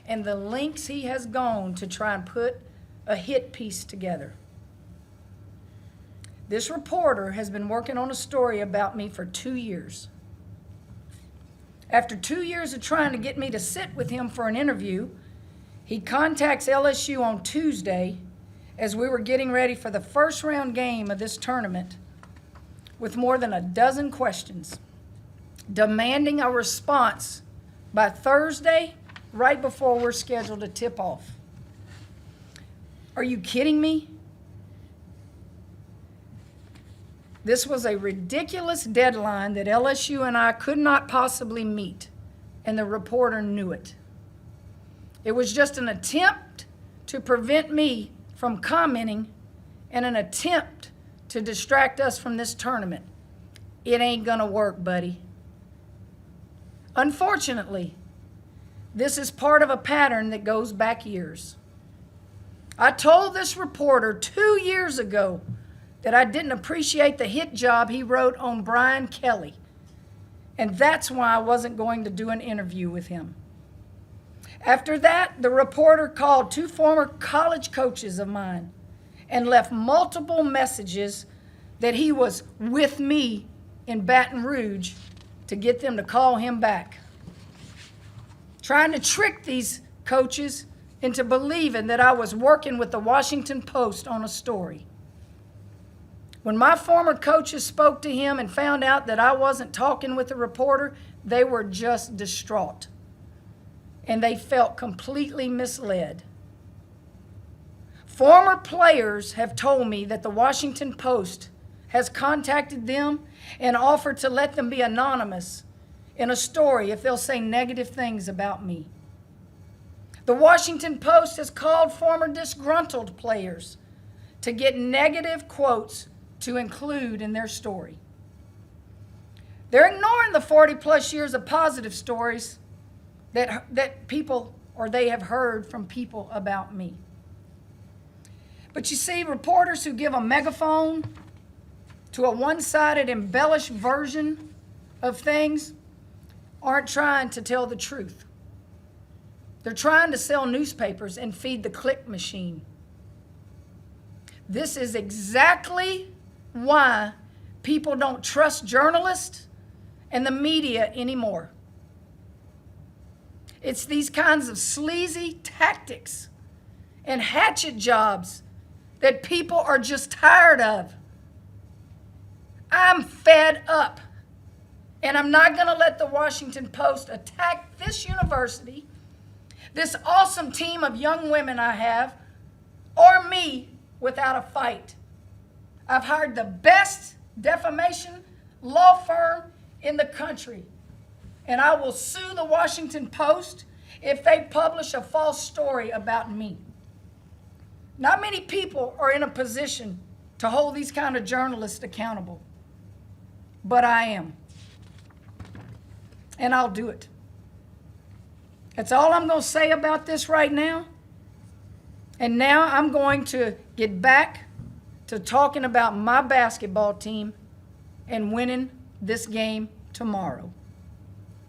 and the lengths he has gone to try and put a hit piece together. This reporter has been working on a story about me for 2 years. After 2 years of trying to get me to sit with him for an interview, he contacts LSU on Tuesday as we were getting ready for the first round game of this tournament with more than a dozen questions, demanding a response by Thursday, right before we're scheduled to tip off. Are you kidding me? This was a ridiculous deadline that LSU and I could not possibly meet, and the reporter knew it. It was just an attempt to prevent me from commenting and an attempt to distract us from this tournament. It ain't gonna work, buddy. Unfortunately, this is part of a pattern that goes back years. I told this reporter 2 years ago that I didn't appreciate the hit job he wrote on Brian Kelly, and that's why I wasn't going to do an interview with him. After that, the reporter called 2 former college coaches of mine and left multiple messages that he was with me in Baton Rouge to get them to call him back, trying to trick these coaches into believing that I was working with the Washington Post on a story. When my former coaches spoke to him and found out that I wasn't talking with the reporter, they were just distraught, and they felt completely misled. Former players have told me that the Washington Post has contacted them and offered to let them be anonymous in a story if they'll say negative things about me. The Washington Post has called former disgruntled players to get negative quotes to include in their story. They're ignoring the 40-plus years of positive stories that people or they have heard from people about me. But you see, reporters who give a megaphone to a one-sided, embellished version of things aren't trying to tell the truth. They're trying to sell newspapers and feed the click machine. This is exactly why people don't trust journalists and the media anymore. It's these kinds of sleazy tactics and hatchet jobs that people are just tired of. I'm fed up, and I'm not going to let the Washington Post attack this university, this awesome team of young women I have, or me without a fight. I've hired the best defamation law firm in the country, and I will sue the Washington Post if they publish a false story about me. Not many people are in a position to hold these kind of journalists accountable, but I am, and I'll do it. That's all I'm going to say about this right now. And now I'm going to get back to talking about my basketball team and winning this game tomorrow.